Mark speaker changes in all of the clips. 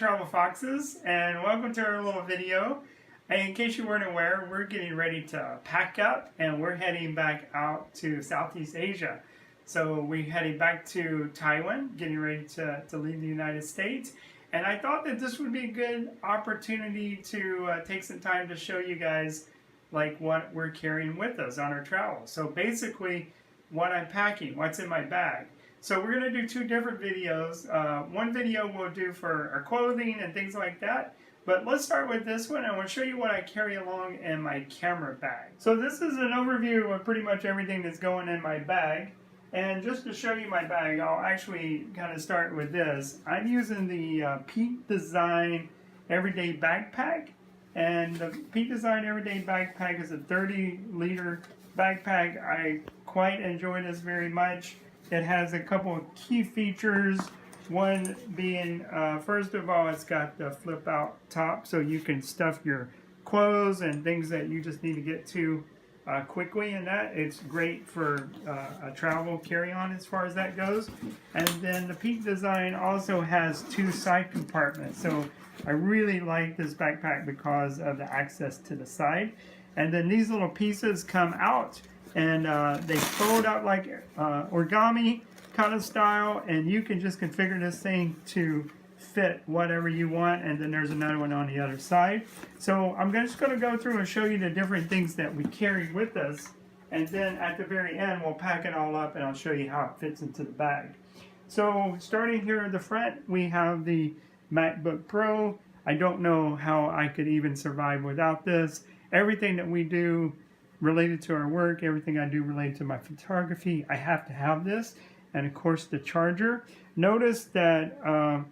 Speaker 1: Travel Foxes, and welcome to our little video. And in case you weren't aware, we're getting ready to pack up and we're heading back out to Southeast Asia. So we're heading back to Taiwan, getting ready to leave the United States. And I thought that this would be a good opportunity to take some time to show you guys like what we're carrying with us on our travel. So basically what I'm packing, what's in my bag. So we're going to do two different videos. One video we'll do for our clothing and things like that. But let's start with this one. I want to show you what I carry along in my camera bag. So this is an overview of pretty much everything that's going in my bag. And just to show you my bag, I'll actually kind of start with this. I'm using the Peak Design Everyday Backpack. And the Peak Design Everyday Backpack is a 30-liter backpack. I quite enjoy this very much. It has a couple of key features. One being, first of all, it's got the flip out top so you can stuff your clothes and things that you just need to get to quickly, and that it's great for a travel carry-on as far as that goes. And then the Peak Design also has two side compartments, so I really like this backpack because of the access to the side. And then these little pieces come out and they fold out like origami kind of style, and you can just configure this thing to fit whatever you want. And then there's another one on the other side. So I'm just going to go through and show you the different things that we carry with us, and then at the very end we'll pack it all up and I'll show you how it fits into the bag. So starting here at the front, we have the Macbook Pro. I don't know how I could even survive without this. Everything that we do related to our work, everything I do related to my photography, I have to have this. And of course the charger. Notice that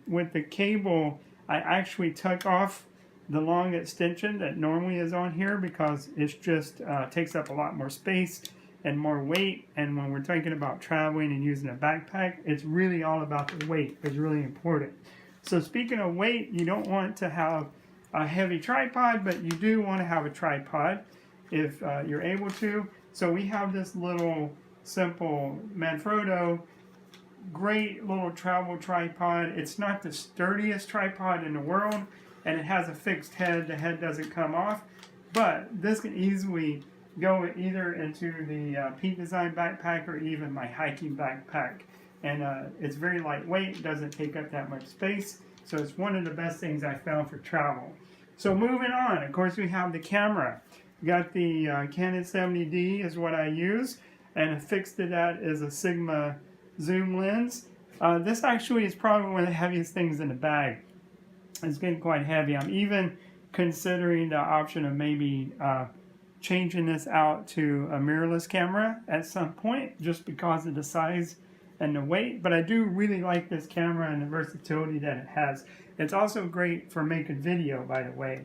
Speaker 1: with the cable, I actually took off the long extension that normally is on here because it's just takes up a lot more space and more weight. And when we're thinking about traveling and using a backpack, it's really all about the weight. It's really important. So speaking of weight, you don't want to have a heavy tripod, but you do want to have a tripod if you're able to. So we have this little simple Manfrotto, great little travel tripod. It's not the sturdiest tripod in the world, and it has a fixed head. The head doesn't come off, but this can easily go either into the Peak Design backpack or even my hiking backpack. And it's very lightweight, it doesn't take up that much space, so it's one of the best things I found for travel. So moving on, of course we have the camera. Got the Canon 70D is what I use, and affixed to that is a Sigma zoom lens. This actually is probably one of the heaviest things in the bag. It's getting quite heavy. I'm even considering the option of maybe changing this out to a mirrorless camera at some point, just because of the size and the weight. But I do really like this camera and the versatility that it has. It's also great for making video, by the way.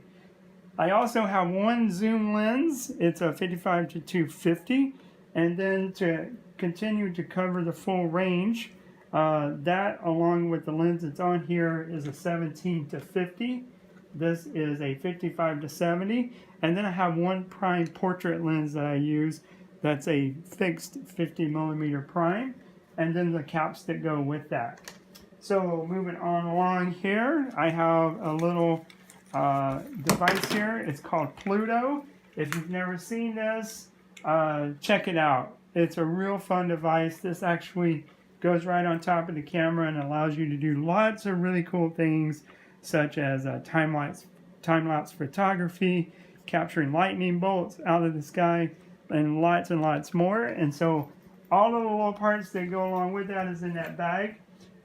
Speaker 1: I also have one zoom lens. It's a 55 to 250, and then to continue to cover the full range, that along with the lens that's on here is a 17 to 50. This is a 55 to 70, and then I have one prime portrait lens that I use. That's a fixed 50 millimeter prime, and then the caps that go with that. So moving on along here, I have a little device here. It's called Pluto. If you've never seen this, check it out. It's a real fun device. This actually goes right on top of the camera and allows you to do lots of really cool things, such as time-lapse photography, capturing lightning bolts out of the sky, and lots more. And so all of the little parts that go along with that is in that bag.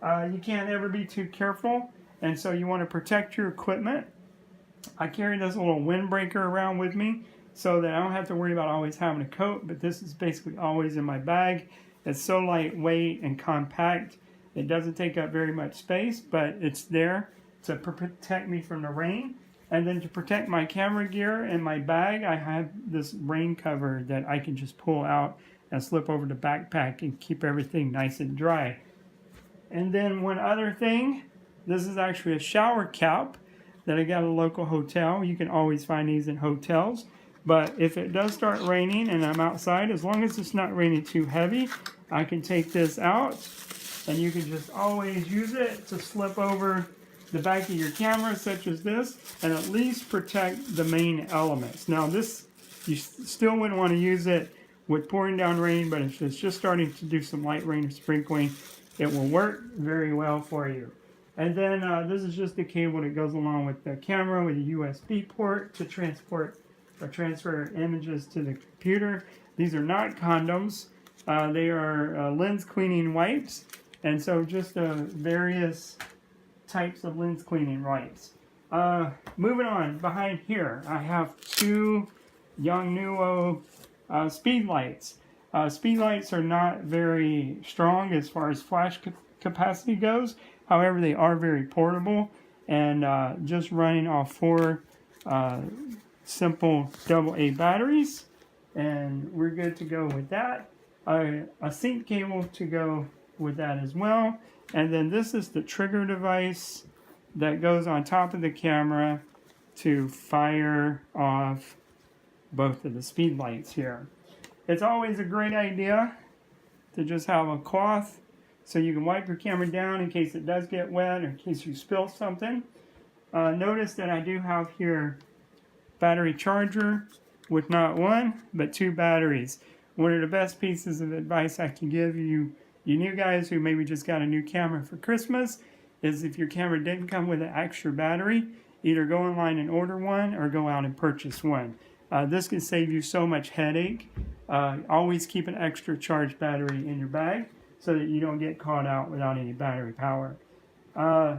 Speaker 1: You can't ever be too careful, and so you want to protect your equipment. I carry this little windbreaker around with me so that I don't have to worry about always having a coat, but this is basically always in my bag. It's so lightweight and compact. It doesn't take up very much space, but it's there to protect me from the rain. And then to protect my camera gear and my bag, I have this rain cover that I can just pull out and slip over the backpack and keep everything nice and dry. And then one other thing, this is actually a shower cap that I got at a local hotel. You can always find these in hotels. But if it does start raining and I'm outside, as long as it's not raining too heavy, I can take this out and you can just always use it to slip over the back of your camera, such as this, and at least protect the main elements. Now this, you still wouldn't want to use it with pouring down rain, but if it's just starting to do some light rain or sprinkling, it will work very well for you. And then this is just the cable that goes along with the camera with a USB port to transport or transfer images to the computer. These are not condoms. They are lens cleaning wipes, and so just various types of lens cleaning wipes. Moving on, behind here I have two Yongnuo speed lights. Speed lights are not very strong as far as flash capacity goes. However, they are very portable, and just running off 4 simple AA batteries, and we're good to go with that. A sync cable to go with that as well. And then this is the trigger device that goes on top of the camera to fire off both of the speed lights here. It's always a great idea to just have a cloth so you can wipe your camera down in case it does get wet or in case you spill something. Notice that I do have here battery charger with not 1 but 2 batteries. One of the best pieces of advice I can give you new guys who maybe just got a new camera for Christmas is if your camera didn't come with an extra battery, either go online and order one or go out and purchase one. This can save you so much headache. Always keep an extra charged battery in your bag so that you don't get caught out without any battery power.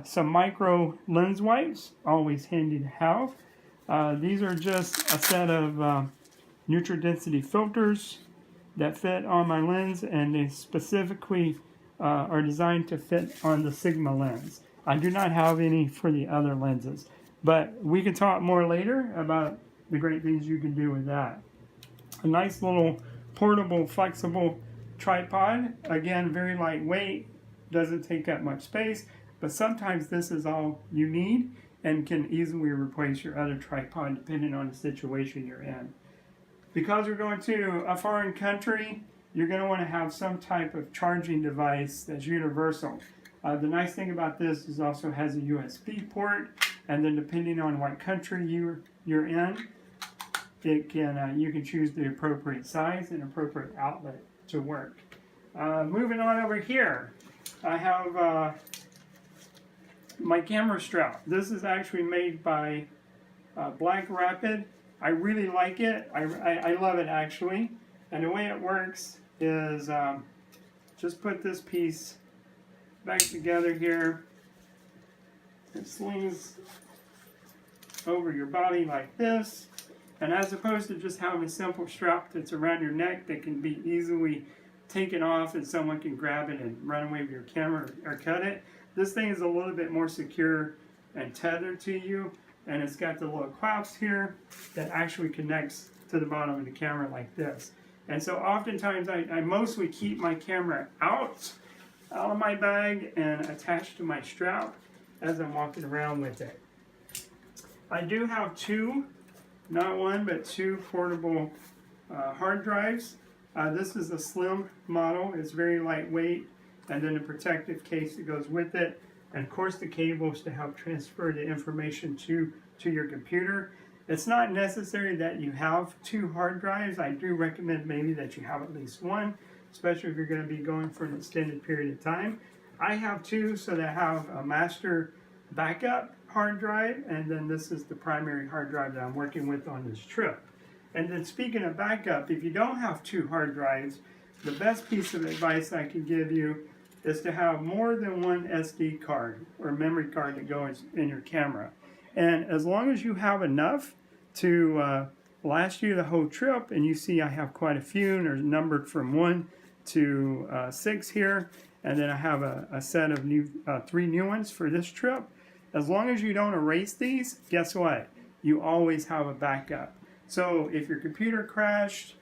Speaker 1: Some micro lens wipes, always handy to have. These are just a set of neutral density filters that fit on my lens, and they specifically are designed to fit on the Sigma lens. I do not have any for the other lenses, but we can talk more later about the great things you can do with that. A nice little portable, flexible tripod. Again, very lightweight, doesn't take up much space, but sometimes this is all you need and can easily replace your other tripod depending on the situation you're in. Because we're going to a foreign country, you're going to want to have some type of charging device that's universal. The nice thing about this is also has a USB port, and then depending on what country you're in, it can you can choose the appropriate size and appropriate outlet to work. Moving on over here, I have my camera strap. This is actually made by Black Rapid. I really like it. I love it actually. And the way it works is just put this piece back together here. It slings over your body like this. And as opposed to just having a simple strap that's around your neck that can be easily taken off and someone can grab it and run away with your camera or cut it, this thing is a little bit more secure and tethered to you. And it's got the little clasp here that actually connects to the bottom of the camera like this. And so oftentimes I mostly keep my camera out of my bag and attached to my strap as I'm walking around with it. I do have 2, not 1, but 2 portable hard drives. This is a slim model. It's very lightweight, and then a protective case that goes with it. And of course the cables to help transfer the information to your computer. It's not necessary that you have 2 hard drives. I do recommend maybe that you have at least 1, especially if you're going to be going for an extended period of time. I have 2 so that I have a master backup hard drive, and then this is the primary hard drive that I'm working with on this trip. And then speaking of backup, if you don't have 2 hard drives, the best piece of advice I can give you is to have more than 1 SD card or memory card that goes in your camera. And as long as you have enough to last you the whole trip, and you see I have quite a few, and they're numbered from 1 to 6 here, and then I have a set of 3 new ones for this trip. As long as you don't erase these, guess what? You always have a backup. So if your computer crashed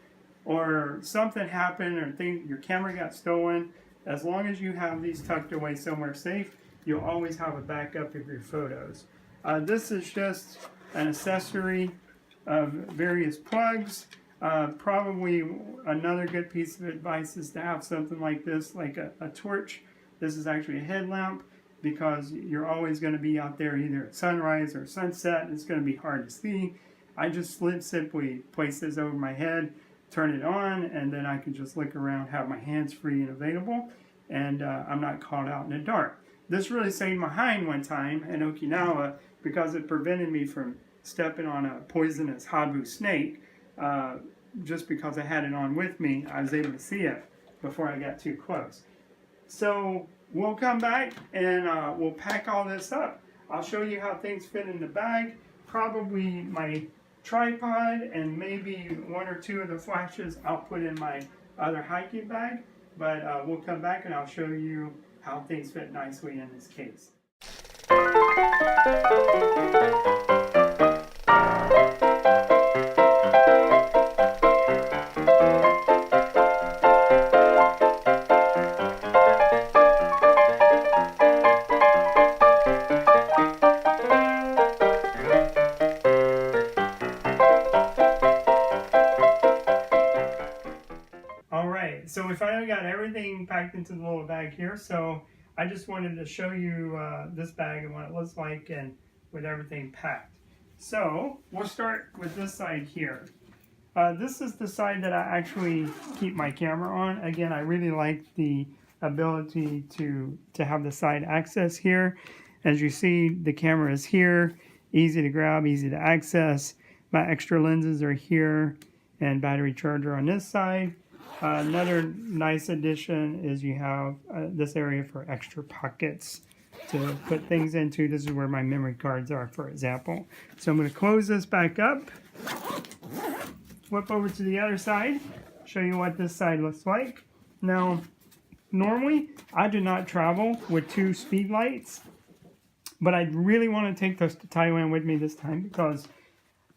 Speaker 1: or something happened or your camera got stolen, as long as you have these tucked away somewhere safe, you'll always have a backup of your photos. This is just an accessory of various plugs. Probably another good piece of advice is to have something like this, like a torch. This is actually a headlamp. because you're always going to be out there either at sunrise or sunset. It's going to be hard to see. I just simply place this over my head, turn it on, and then I can just look around, have my hands free and available, and I'm not caught out in the dark. This really saved my hind one time in Okinawa because it prevented me from stepping on a poisonous habu snake. Just because I had it on with me, I was able to see it before I got too close. So we'll come back and we'll pack all this up. I'll show you how things fit in the bag. Probably my tripod and maybe one or two of the flashes I'll put in my other hiking bag. But we'll come back and I'll show you how things fit nicely in this case. So we finally got everything packed into the little bag here. So I just wanted to show you this bag and what it looks like and with everything packed. So we'll start with this side here. This is the side that I actually keep my camera on. Again, I really like the ability to have the side access here. As you see, the camera is here, easy to grab, easy to access. My extra lenses are here and battery charger on this side. Another nice addition is you have this area for extra pockets to put things into. This is where my memory cards are, for example. So I'm going to close this back up, flip over to the other side, show you what this side looks like. Now, normally I do not travel with 2 speed lights, but I really want to take those to Taiwan with me this time because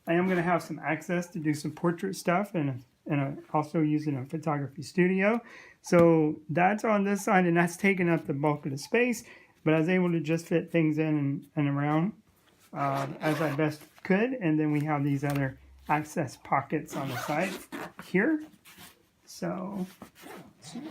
Speaker 1: I am going to have some access to do some portrait stuff and also using a photography studio. So that's on this side, and that's taking up the bulk of the space, but I was able to just fit things in and around as I best could. And then we have these other access pockets on the side here. So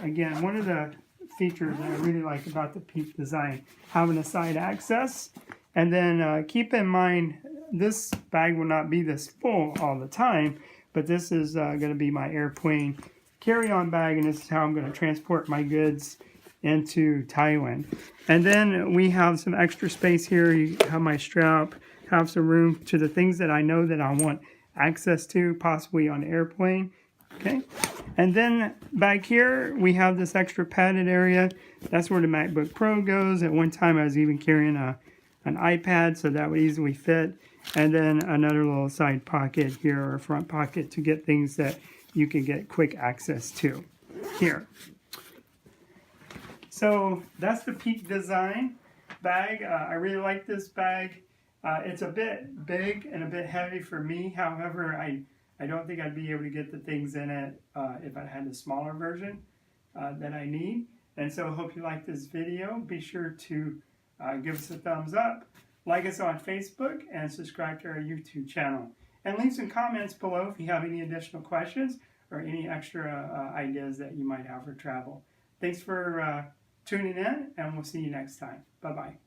Speaker 1: again, one of the features that I really like about the Peak design, having a side access. And then keep in mind, this bag will not be this full all the time, but this is going to be my airplane carry-on bag, and this is how I'm going to transport my goods into Taiwan. And then we have some extra space here. You have my strap, have some room to the things that I know that I want access to, possibly on the airplane. Okay, and then back here we have this extra padded area. That's where the MacBook Pro goes. At one time I was even carrying an iPad, so that would easily fit. And then another little side pocket here, or front pocket, to get things that you can get quick access to here. So that's the Peak design bag. I really like this bag. It's a bit big and a bit heavy for me. However, I don't think I'd be able to get the things in it if I had the smaller version that I need. And so I hope you like this video. Be sure to give us a thumbs up, like us on Facebook, and subscribe to our YouTube channel. And leave some comments below if you have any additional questions or any extra ideas that you might have for travel. Thanks for tuning in, and we'll see you next time. Bye-bye.